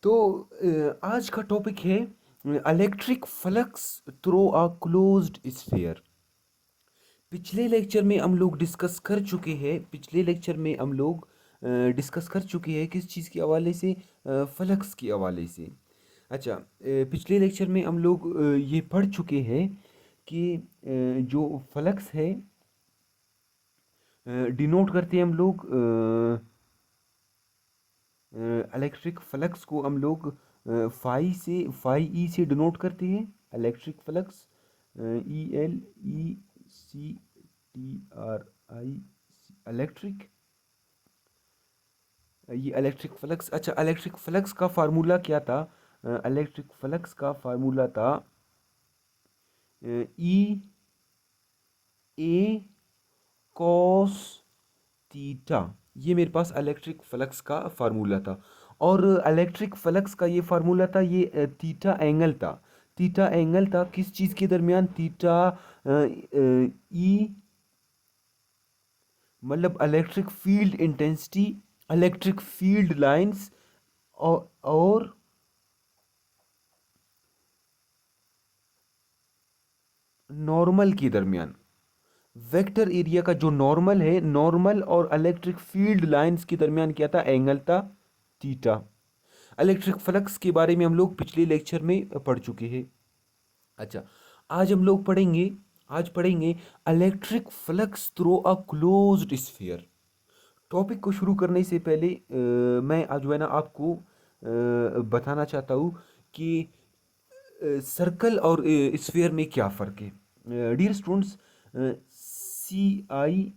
तो आज का टॉपिक है electric flux through a closed sphere. पिछले लेक्चर में हम लोग डिस्कस कर चुके हैं पिछले लेक्चर में हम लोग डिस्कस कर चुके हैं किस चीज़ के हवाले से, फ्लक्स के हवाले से। अच्छा, पिछले लेक्चर में हम लोग ये पढ़ चुके हैं कि जो फ्लक्स है डिनोट करते हैं हम लोग, इलेक्ट्रिक फ्लक्स को हम लोग फाई ई से डिनोट करते हैं। इलेक्ट्रिक फ्लक्स ELECTRIC, इलेक्ट्रिक, ये इलेक्ट्रिक फ्लक्स। अच्छा, इलेक्ट्रिक फ्लक्स का फार्मूला क्या था? इलेक्ट्रिक फ्लक्स का फार्मूला था E कॉस थीटा। ये मेरे पास इलेक्ट्रिक फ्लक्स का फार्मूला था। और इलेक्ट्रिक फ्लक्स का ये फार्मूला था, ये थीटा एंगल था। थीटा एंगल था किस चीज़ के दरमियान? थीटा ई, मतलब electric field intensity, electric field lines और नॉर्मल के दरमियान। वेक्टर एरिया का जो नॉर्मल है, नॉर्मल और इलेक्ट्रिक फील्ड लाइंस के दरमियान क्या था? एंगल था थीटा। इलेक्ट्रिक फ्लक्स के बारे में हम लोग पिछले लेक्चर में पढ़ चुके हैं। अच्छा, आज हम लोग पढ़ेंगे, आज पढ़ेंगे electric flux through a closed sphere. Topic को शुरू करने से पहले मैं आज जो है ना आपको बताना चाहता हूँ कि सर्कल और स्फीयर में क्या फ़र्क है। Dear students, CIRCLE,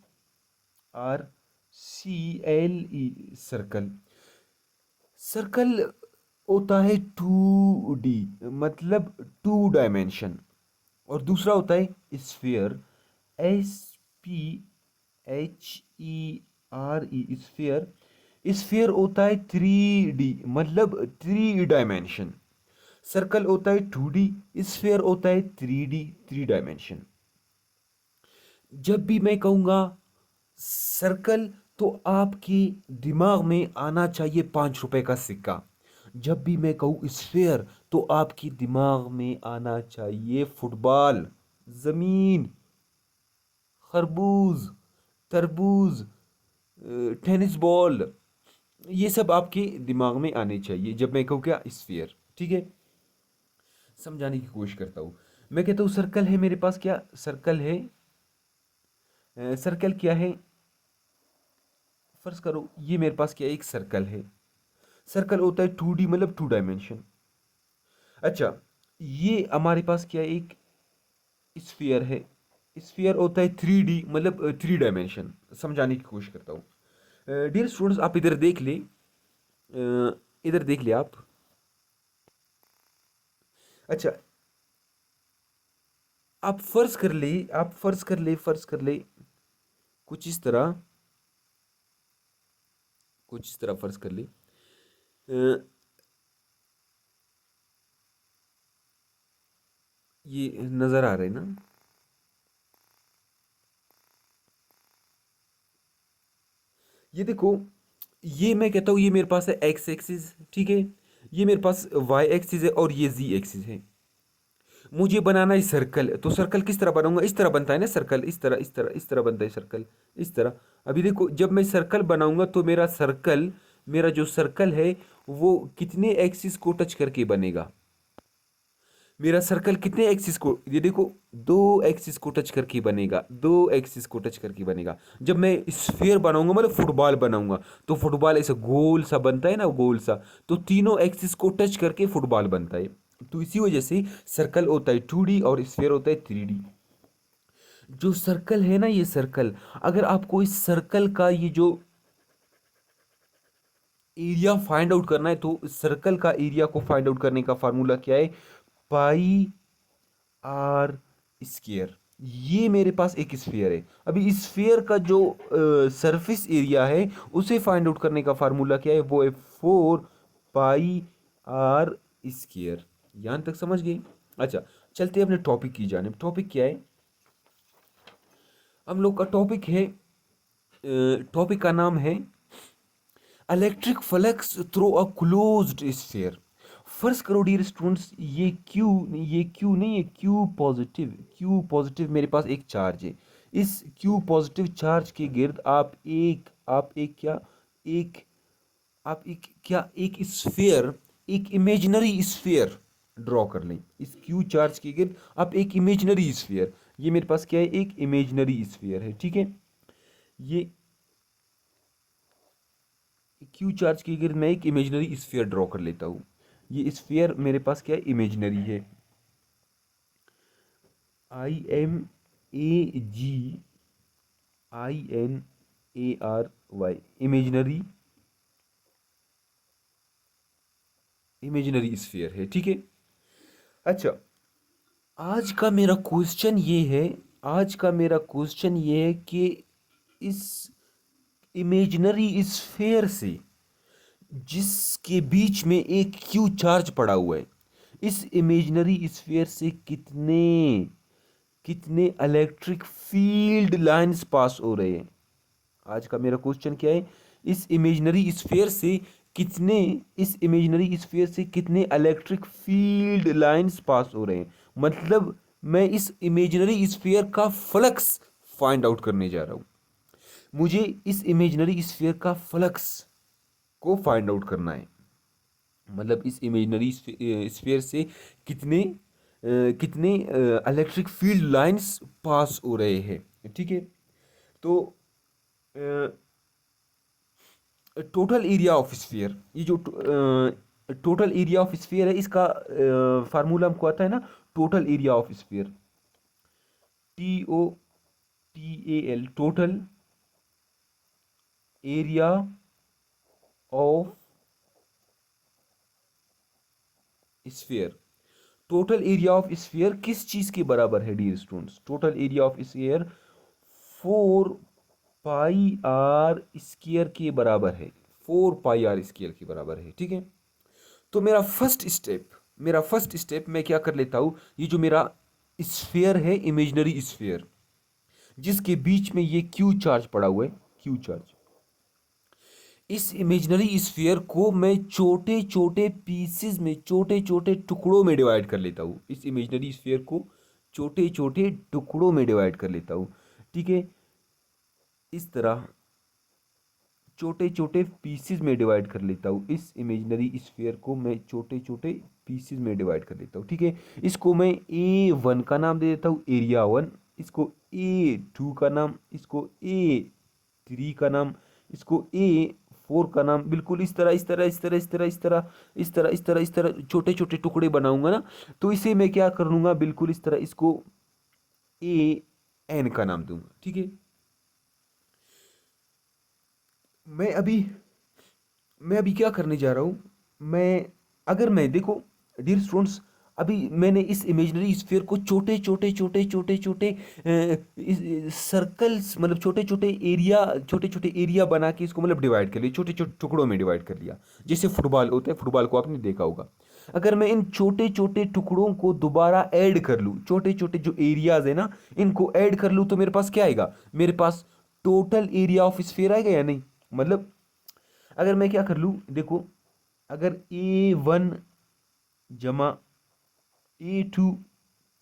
circle. Circle होता है 2D, मतलब 2 डायमेंशन। और दूसरा होता है स्फीयर, SPHERE, स्फीयर। स्फीयर होता है 3D, मतलब 3 डायमेंशन। सर्कल होता है 2D, स्फीयर होता है 3D, 3 डायमेंशन। जब भी मैं कहूँगा सर्कल, तो आपके दिमाग में आना चाहिए 5 रुपए का सिक्का। जब भी मैं कहूँ स्फेयर, तो आपके दिमाग में आना चाहिए फुटबॉल, जमीन, खरबूज, तरबूज, टेनिस बॉल। ये सब आपके दिमाग में आने चाहिए जब मैं कहूँ क्या? स्फीयर। ठीक है, समझाने की कोशिश करता हूँ। मैं कहता हूँ सर्कल है मेरे पास, क्या सर्कल है? सर्कल क्या है? फर्ज करो ये मेरे पास क्या, एक सर्कल है। सर्कल होता है 2D, मतलब 2 डायमेंशन। अच्छा, ये हमारे पास क्या है? एक स्फीयर है। स्फीयर होता है 3D, मतलब 3 डायमेंशन। समझाने की कोशिश करता हूँ। डियर स्टूडेंट्स, आप इधर देख ले, इधर देख ले आप। अच्छा, आप फर्ज कर ले, फर्ज कर ले कुछ इस तरह, फर्ज कर ले। अ, ये नजर आ रहा है ना? ये देखो, ये मैं कहता हूँ ये मेरे पास है एक्स एक्सिस, ठीक है। ये मेरे पास वाई एक्सिस है और ये जी एक्सिस है। मुझे बनाना है सर्कल, तो सर्कल किस तरह बनाऊंगा? इस तरह बनता है ना सर्कल, इस तरह, इस तरह बनता है सर्कल, इस तरह। अभी देखो, जब मैं सर्कल बनाऊंगा तो मेरा सर्कल, मेरा जो सर्कल है वो कितने एक्सिस को टच करके बनेगा? मेरा सर्कल कितने एक्सिस को, ये देखो, 2 एक्सिस को टच करके बनेगा, 2 एक्सिस को टच करके बनेगा। जब मैं स्फीयर बनाऊंगा, मतलब फुटबॉल बनाऊंगा, तो फुटबॉल ऐसा गोल सा बनता है ना, गोल सा। तो तीनों एक्सिस को टच करके फुटबॉल बनता है। तो इसी वजह से सर्कल होता है 2D और स्फीयर होता है 3D। जो सर्कल है ना, ये सर्कल, अगर आपको इस सर्कल का ये जो एरिया फाइंड आउट करना है, तो सर्कल का एरिया को फाइंड आउट करने का फार्मूला क्या है? पाई आर स्क्वायर। ये मेरे पास एक स्फीयर है। अभी इस स्फीयर का जो सरफेस एरिया है, उसे फाइंड आउट करने का फार्मूला क्या है? वो है 4 पाई आर स्क्वायर। यहां तक समझ गए? अच्छा, चलते हैं अपने टॉपिक की जानिब। टॉपिक क्या है? हम लोग का टॉपिक है, टॉपिक का नाम है electric flux through a closed sphere. First करो डियर स्टूडेंट्स, ये क्यू नहीं है, क्यू पॉजिटिव मेरे पास एक चार्ज है। इस क्यू पॉजिटिव चार्ज के गिर्द एक आप एक स्फीयर, एक इमेजिनरी स्फीयर ड्रॉ कर लें। इस क्यू चार्ज के गिर्द आप एक इमेजिनरी स्फीयर, ये मेरे पास क्या है, एक इमेजिनरी स्फीयर है, ठीक है। ये क्यू चार्ज के गिर्द मैं एक इमेजिनरी स्फीयर ड्रॉ कर लेता हूँ। ये स्फीयर मेरे पास क्या है, इमेजिनरी है। IMAGINARY, इमेजिनरी, इमेजिनरी स्फीयर है, ठीक है। अच्छा, आज का मेरा क्वेश्चन ये है, आज का मेरा क्वेश्चन ये है कि इस इमेजिनरी स्फीयर से, जिसके बीच में एक क्यू चार्ज पड़ा हुआ है, इस इमेजिनरी स्फीयर से कितने कितने इलेक्ट्रिक फील्ड लाइंस पास हो रहे हैं। आज का मेरा क्वेश्चन क्या है, इस इमेजिनरी स्फीयर से कितने इस इमेजिनरी स्फीयर से कितने इलेक्ट्रिक फील्ड लाइंस पास हो रहे हैं। मतलब मैं इस इमेजिनरी स्फीयर का फ्लक्स फाइंड आउट करने जा रहा हूं। मुझे इस इमेजिनरी स्फीयर का फ्लक्स को फाइंड आउट करना है। मतलब इस इमेजिनरी स्फीयर से कितने कितने इलेक्ट्रिक फील्ड लाइंस पास हो रहे हैं, ठीक है। तो टोटल एरिया ऑफ स्फीयर, ये जो टोटल एरिया ऑफ स्फीयर है, इसका फार्मूला हमको आता है ना, total area of sphere, TOTAL, total area of sphere. Total area of sphere किस चीज के बराबर है dear students, total area of sphere 4 pi r square के बराबर है, 4 पाई आर स्क्वायर के बराबर है, ठीक है। तो मेरा फर्स्ट स्टेप मैं क्या कर लेता हूं, ये जो मेरा स्फीयर है, इमेजिनरी स्फीयर, जिसके बीच में ये क्यू चार्ज पड़ा हुआ है, क्यू चार्ज, इस इमेजिनरी स्फीयर को मैं छोटे छोटे पीसेस में, छोटे छोटे टुकड़ों में डिवाइड कर लेता हूँ। इस इमेजिनरी स्फीयर को छोटे छोटे टुकड़ों में डिवाइड कर लेता हूँ, ठीक है। इस तरह छोटे छोटे पीसेस में डिवाइड कर लेता हूँ। इस इमेजिनरी स्फीयर को मैं छोटे छोटे पीसेस में डिवाइड कर लेता हूँ, ठीक है। इसको मैं A1 का नाम दे देता हूँ, एरिया 1। इसको A2 का नाम, इसको A3 का नाम, इसको A4 का नाम। बिल्कुल इस तरह इस तरह इस तरह इस तरह इस तरह इस तरह इस तरह इस तरह छोटे छोटे टुकड़े बनाऊंगा ना, तो इसे मैं क्या कर लूंगा, बिल्कुल इस तरह इसको AN का नाम दूंगा, ठीक है। मैं अभी मैं अभी क्या करने जा रहा हूँ, मैं अगर मैं देखो डियर स्टूडेंट्स, अभी मैंने इस इमेजिनरी स्फीयर को छोटे छोटे छोटे छोटे छोटे सर्कल्स, मतलब छोटे छोटे एरिया बना के इसको मतलब डिवाइड कर लिया, छोटे छोटे टुकड़ों में डिवाइड कर लिया। जैसे फुटबॉल होता है, फुटबॉल को आपने देखा होगा। अगर मैं इन छोटे छोटे टुकड़ों को दोबारा ऐड कर लूँ, छोटे छोटे जो एरियाज है ना, इनको ऐड कर लूँ, तो मेरे पास क्या आएगा, मेरे पास टोटल एरिया ऑफ स्फीयर आएगा या नहीं। मतलब अगर मैं क्या कर लूँ, देखो, अगर A1 जमा A2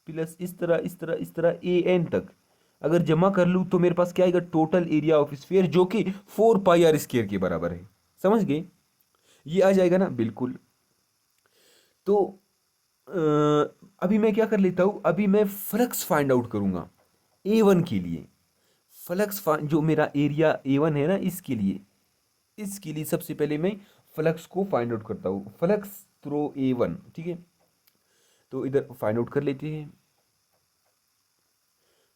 प्लस इस तरह इस तरह इस तरह AN तक अगर जमा कर लूँ, तो मेरे पास क्या आएगा, टोटल एरिया ऑफ स्फीयर, जो कि 4 पाई आर स्क्वायर के बराबर है। समझ गए, ये आ जाएगा ना, बिल्कुल। तो अभी मैं क्या कर लेता हूँ, अभी मैं फ्लक्स फाइंड आउट करूंगा A1 के लिए। जो मेरा एरिया A1 है ना, इसके लिए सबसे पहले मैं फ्लक्स को फाइंड आउट करता हूँ, फ्लक्स थ्रो A1, ठीक है। तो इधर फाइंड आउट कर लेते हैं।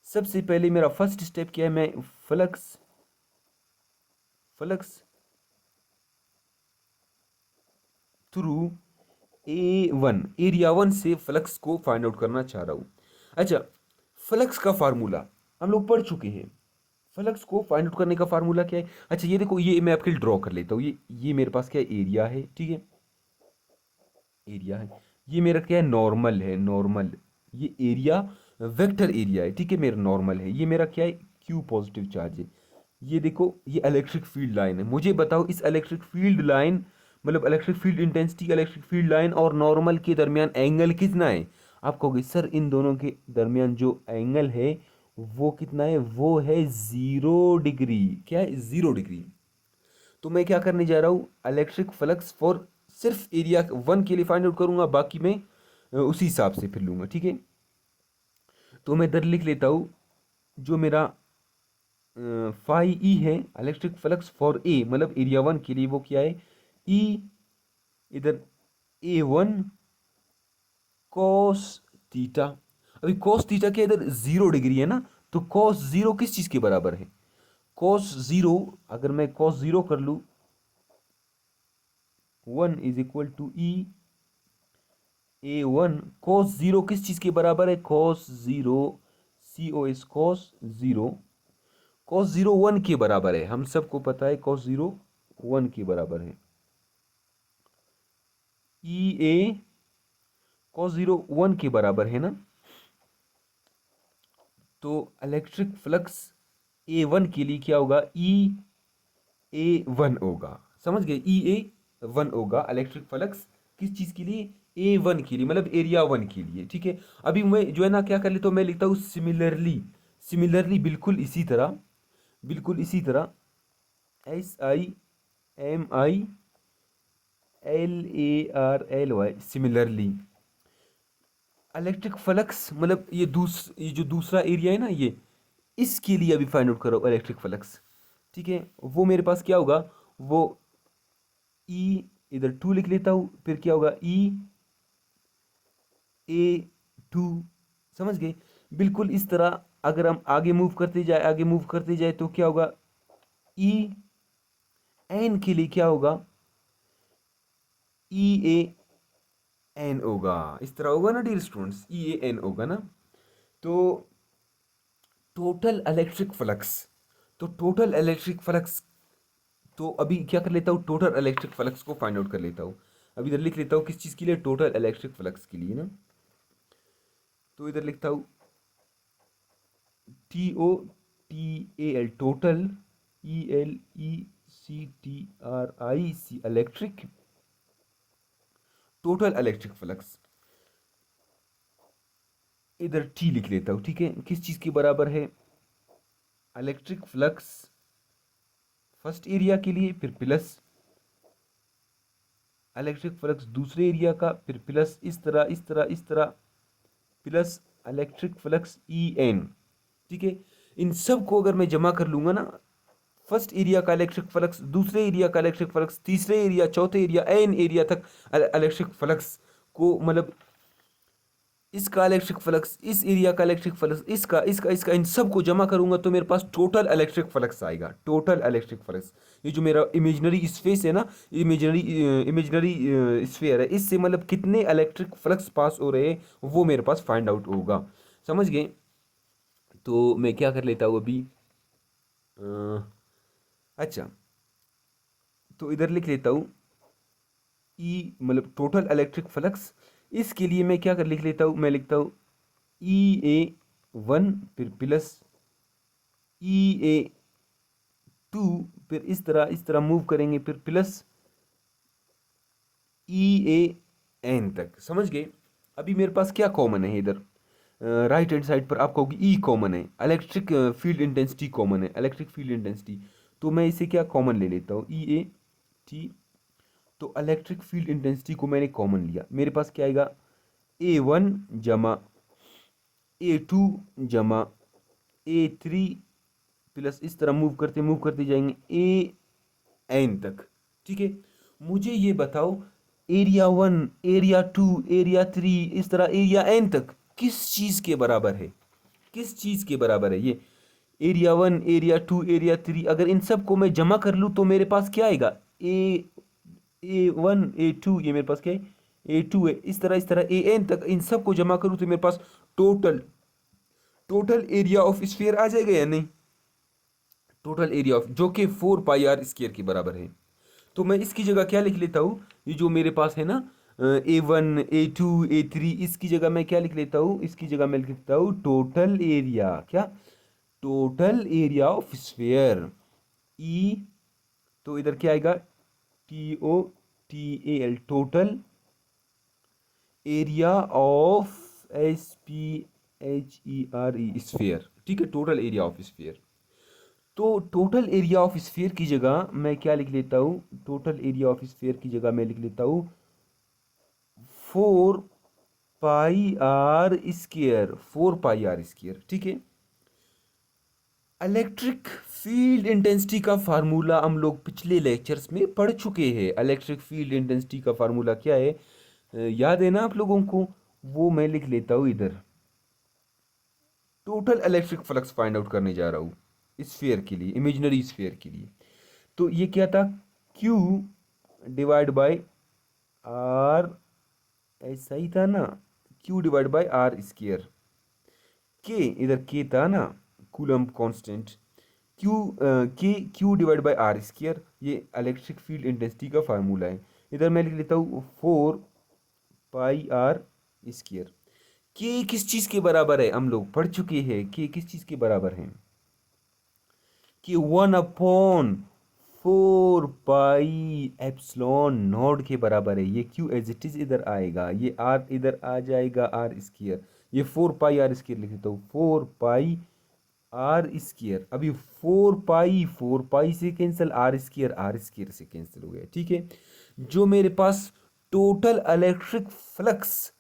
सबसे पहले मेरा फर्स्ट स्टेप क्या है, मैं flux flux through A1, area 1 से फ्लक्स को फाइंड आउट करना चाह रहा हूँ। अच्छा, फ्लक्स का फार्मूला हम लोग पढ़ चुके हैं। फ्लक्स को फाइंड आउट करने का फार्मूला क्या है, अच्छा ये देखो, ये मैं आपके लिए ड्रॉ कर लेता हूँ। ये मेरे पास क्या है, एरिया है, ठीक है, एरिया है। ये मेरा क्या है, नॉर्मल है, नॉर्मल। ये एरिया वेक्टर एरिया है, ठीक है, मेरा नॉर्मल है। ये मेरा क्या है, क्यू पॉजिटिव चार्ज है। ये देखो ये इलेक्ट्रिक फील्ड लाइन है, मुझे बताओ इस इलेक्ट्रिक फील्ड लाइन मतलब electric field intensity electric field line और नॉर्मल के दरमियान एंगल कितना है। आप कहोगे सर इन दोनों के दरमियान जो एंगल है वो कितना है, वो है 0 डिग्री। क्या है, 0 डिग्री। तो मैं क्या करने जा रहा हूँ, इलेक्ट्रिक फ्लक्स फॉर सिर्फ एरिया 1 के लिए फाइंड आउट करूंगा, बाकी मैं उसी हिसाब से फिर लूंगा, ठीक है। तो मैं इधर लिख लेता हूँ जो मेरा फाई ई है इलेक्ट्रिक फ्लक्स फॉर ए मतलब एरिया 1 के लिए, वो क्या है, ई इधर A1 कॉस थीटा। अभी कॉस थीटा के इधर 0 डिग्री है ना, तो कॉस 0 किस चीज के बराबर है, कॉस 0 अगर मैं कॉस 0 कर लूँ 1 is equal to e A1 cos 0 किस चीज के बराबर है, कॉस 0 COS कॉस 0, कॉस 0 1 के बराबर है, हम सबको पता है कॉस 0 1 के बराबर है। EA कॉस 0 1 के बराबर है ना, तो इलेक्ट्रिक फ्लक्स A1 के लिए क्या होगा, EA1 होगा। समझ गए, EA1 होगा इलेक्ट्रिक फ्लक्स किस चीज के लिए, A1 के लिए मतलब एरिया 1 के लिए, ठीक है। अभी मैं जो है ना क्या कर लेता हूँ, मैं लिखता हूँ सिमिलरली, सिमिलरली बिल्कुल इसी तरह, बिल्कुल इसी तरह SIMILLARLY सिमिलरली। इलेक्ट्रिक फ्लक्स मतलब ये जो दूसरा एरिया है ना, ये इसके लिए अभी फाइंड आउट करो इलेक्ट्रिक फ्लक्स, ठीक है। वो मेरे पास क्या होगा, वो ई इधर 2 लिख लेता हूँ, फिर क्या होगा EA2। समझ गए, बिल्कुल इस तरह अगर हम आगे मूव करते जाए, आगे मूव करते जाए तो क्या होगा, EN के लिए क्या होगा, EAN होगा, इस तरह होगा ना डियर स्टूडेंट्स, EAN होगा ना। तो टोटल इलेक्ट्रिक फ्लक्स, तो टोटल इलेक्ट्रिक फ्लक्स, तो अभी क्या कर लेता हूँ, टोटल इलेक्ट्रिक फ्लक्स को फाइंड आउट कर लेता हूँ। अभी इधर लिख लेता हूँ किस चीज़ के लिए, टोटल इलेक्ट्रिक फ्लक्स के लिए ना, तो इधर लिखता हूँ TOTAL total, ELECTRIC electric, total electric flux इधर T लिख लेता हूँ, ठीक है। किस चीज़ के बराबर है, इलेक्ट्रिक फ्लक्स फर्स्ट एरिया के लिए, फिर प्लस इलेक्ट्रिक फ्लक्स दूसरे एरिया का, फिर प्लस इस तरह इस तरह इस तरह, प्लस इलेक्ट्रिक फ्लक्स EN, ठीक है। इन सब को अगर मैं जमा कर लूंगा ना, फर्स्ट एरिया का इलेक्ट्रिक फ्लक्स, दूसरे एरिया का इलेक्ट्रिक फ्लक्स, तीसरे एरिया, चौथे एरिया, एन एरिया तक इलेक्ट्रिक फ्लक्स को मतलब इसका इलेक्ट्रिक फ्लक्स, इस एरिया का इलेक्ट्रिक फ्लक्स, इसका इसका इसका इन सब को जमा करूंगा तो मेरे पास टोटल इलेक्ट्रिक फ्लक्स आएगा, टोटल इलेक्ट्रिक फ्लक्स। ये जो मेरा इमेजिनरी स्पेस है ना, इमेजिनरी इमेजिनरी स्फीयर है, इससे मतलब कितने इलेक्ट्रिक फ्लक्स पास हो रहे हैं वो मेरे पास फाइंड आउट होगा। समझ गए, तो मैं क्या कर लेता हूँ अभी, अच्छा तो इधर लिख लेता हूँ ई मतलब टोटल इलेक्ट्रिक फ्लक्स, इसके लिए मैं क्या कर लिख लेता हूँ, मैं लिखता हूँ EA1 फिर प्लस EA2, फिर इस तरह मूव करेंगे, फिर प्लस EAN तक। समझ गए, अभी मेरे पास क्या कॉमन है इधर, राइट हैंड साइड पर आपको होगी E कॉमन है, इलेक्ट्रिक फील्ड इंटेंसिटी कॉमन है, इलेक्ट्रिक फील्ड इंटेंसिटी। तो मैं इसे क्या कॉमन ले लेता हूँ EA, तो इलेक्ट्रिक फील्ड इंटेंसिटी को मैंने कॉमन लिया, मेरे पास क्या आएगा A1 जमा A2 जमा A3 प्लस इस तरह मूव करते जाएंगे AN तक, ठीक है। मुझे ये बताओ एरिया 1 एरिया 2 एरिया 3 इस तरह एरिया N तक किस चीज़ के बराबर है, किस चीज़ के बराबर है ये एरिया 1 एरिया 2 एरिया 3, अगर इन सब को मैं जमा कर लूँ तो मेरे पास क्या आएगा A1 A2, ये मेरे पास क्या है A2 है, इस तरह AN तक इन सब को जमा करूँ तो मेरे पास total total area of sphere आ जाएगा या नहीं, टोटल एरिया ऑफ जो कि 4 पाई r स्क्वायर के बराबर है। तो मैं इसकी जगह क्या लिख लेता हूँ, ये जो मेरे पास है ना A1 A2 A3, इसकी जगह मैं क्या लिख लेता हूँ, इसकी जगह मैं लिख लेता हूँ टोटल एरिया, क्या टोटल एरिया ऑफ स्फीयर, ई, तो इधर क्या आएगा, TOTAL, total area of, SPHERE, sphere, ठीक है, टोटल एरिया ऑफ स्फीयर। तो टोटल एरिया ऑफ स्फीयर की जगह मैं क्या लिख लेता हूँ, टोटल एरिया ऑफ स्फीयर की जगह मैं लिख लेता हूँ 4 pi R square, 4 pi R square, ठीक है। इलेक्ट्रिक फील्ड इंटेंसिटी का फार्मूला हम लोग पिछले लेक्चर्स में पढ़ चुके हैं। इलेक्ट्रिक फील्ड इंटेंसिटी का फार्मूला क्या है, याद है ना आप लोगों को? वो मैं लिख लेता हूँ इधर। Total electric flux find out करने जा रहा हूँ स्फीयर के लिए, इमेजिनरी स्फीयर के लिए। तो ये क्या था, Q डिवाइड बाय R, ऐसा ही था ना, Q divide bye R square. के, इधर के था ना, coulomb constant. Q divide bye R square, ये इलेक्ट्रिक फील्ड इंटेंसिटी का फार्मूला है। इधर मैं लिख लेता हूँ 4 पाई आर स्क्वेयर। के किस चीज़ के बराबर है, हम लोग पढ़ चुके हैं, के किस चीज़ के बराबर है, कि 1/4 पाई एप्सिलॉन नॉट के बराबर है। ये क्यू एज इट इज इधर आएगा, ये आर इधर आ जाएगा, आर स्क्वेयर। ये 4 पाई आर स्क्वेयर लिख देता हूँ, 4 पाई आर स्क्वेयर। अभी 4 पाई से कैंसिल, आर स्क्वेयर से कैंसिल हो गया, ठीक है। जो मेरे पास total electric flux,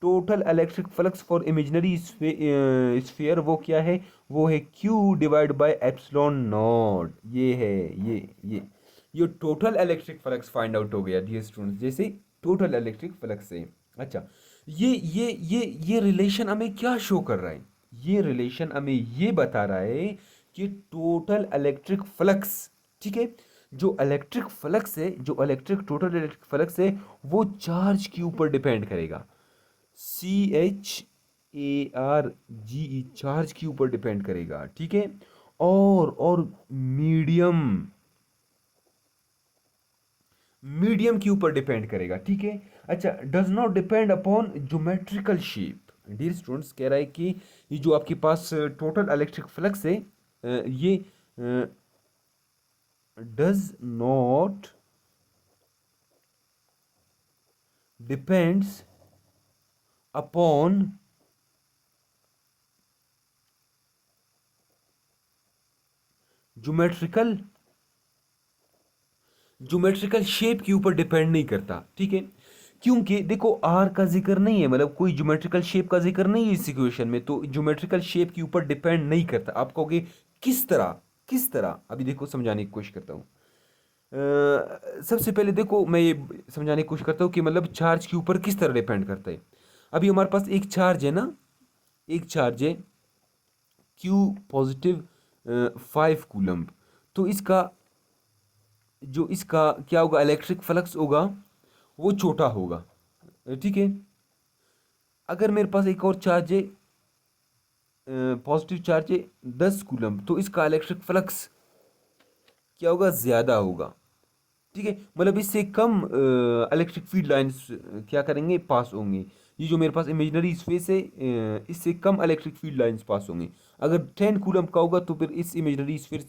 total electric flux for imaginary sphere वो क्या है, वो है Q divide by epsilon naught. ये है, ये total electric flux find out हो गया डियर स्टूडेंट्स, जैसे टोटल इलेक्ट्रिक फ्लक्स है। अच्छा, ये रिलेशन हमें क्या शो कर रहा है, ये रिलेशन हमें ये बता रहा है कि टोटल इलेक्ट्रिक फ्लक्स, ठीक है, जो इलेक्ट्रिक फ्लक्स है, जो इलेक्ट्रिक टोटल इलेक्ट्रिक फ्लक्स है, वो चार्ज के ऊपर डिपेंड करेगा। CHARGE, चार्ज के ऊपर डिपेंड करेगा, ठीक है। और मीडियम, मीडियम के ऊपर डिपेंड करेगा, ठीक है। अच्छा, does not depend upon geometrical shape. Dear students, कह रहा है कि ये जो आपके पास टोटल इलेक्ट्रिक फ्लक्स है, ये does not depends upon geometrical, geometrical shape के ऊपर डिपेंड नहीं करता, ठीक है। क्योंकि देखो आर का जिक्र नहीं है, मतलब कोई ज्योमेट्रिकल शेप का जिक्र नहीं है इस इक्वेशन में, तो ज्योमेट्रिकल शेप के ऊपर डिपेंड नहीं करता। आप कहोगे किस तरह, किस तरह, अभी देखो समझाने की कोशिश करता हूँ। सबसे पहले देखो मैं ये समझाने की कोशिश करता हूँ कि मतलब चार्ज के ऊपर किस तरह डिपेंड करता है। अभी हमारे पास एक चार्ज है ना, एक चार्ज है Q पॉजिटिव 5 कूलम्ब। तो इसका जो इसका क्या होगा, इलेक्ट्रिक फ्लक्स होगा, वो छोटा होगा, ठीक है। अगर मेरे पास एक और चार्ज है, पॉजिटिव चार्ज है 10 कूलम्ब, तो इसका इलेक्ट्रिक फ्लक्स क्या होगा, ज़्यादा होगा, ठीक है। मतलब इससे कम इलेक्ट्रिक फील्ड लाइंस क्या करेंगे, पास होंगे। ये जो मेरे पास इमेजिनरी स्पेस है, इससे कम इलेक्ट्रिक फील्ड लाइंस पास होंगे। अगर 10 कूलम का होगा तो फिर इस इमेजिनरी स्फीयर,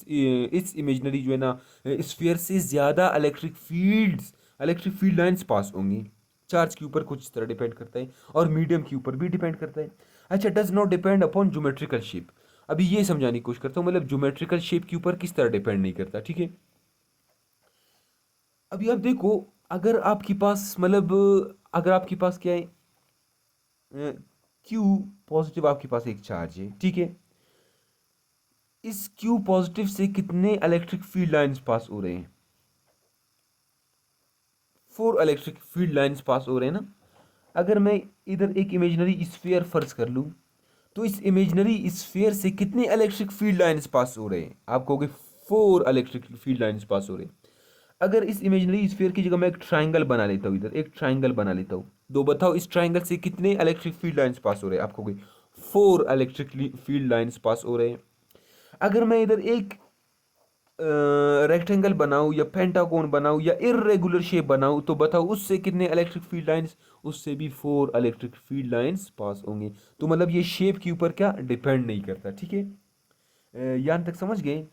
इस इमेजिनरी जो है ना स्फीयर से ज़्यादा इलेक्ट्रिक फील्ड लाइंस पास होंगी। चार्ज के ऊपर कुछ इस तरह डिपेंड करता है, और मीडियम के ऊपर भी डिपेंड करता है। अच्छा, does not depend upon geometrical shape. अभी ये समझाने की कोशिश करता हूँ, मतलब ज्योमेट्रिकल शेप के ऊपर किस तरह डिपेंड नहीं करता, ठीक है। अभी आप देखो, अगर आपके पास मतलब, अगर आपके पास क्या है, क्यू पॉजिटिव आपके पास एक चार्ज है, ठीक है। इस क्यू पॉजिटिव से कितने इलेक्ट्रिक फील्ड लाइंस पास हो रहे हैं, 4 इलेक्ट्रिक फील्ड लाइंस पास हो रहे हैं ना। अगर मैं इधर एक इमेजिनरी स्फीयर फर्ज कर लूँ, तो इस इमेजिनरी स्फीयर से कितने इलेक्ट्रिक फील्ड लाइंस पास हो रहे हैं, आप कहोगे 4 इलेक्ट्रिक फील्ड लाइंस पास हो रहे हैं। अगर इस इमेजिनरी स्फीयर की जगह मैं एक ट्राइंगल बना लेता हूँ, इधर एक ट्राइंगल बना लेता हूँ, तो बताओ इस ट्राइंगल से कितने इलेक्ट्रिक फील्ड लाइंस पास हो रहे हैं, आप कहोगे 4 इलेक्ट्रिक फील्ड लाइंस पास हो रहे हैं। अगर मैं इधर एक रेक्टेंगल बनाऊँ या पेंटागोन बनाऊँ या इरेगुलर शेप बनाऊँ, तो बताओ उससे कितने इलेक्ट्रिक फील्ड लाइंस, उससे भी 4 इलेक्ट्रिक फील्ड लाइंस पास होंगे। तो मतलब ये शेप के ऊपर क्या डिपेंड नहीं करता, ठीक है। यहाँ तक समझ गए।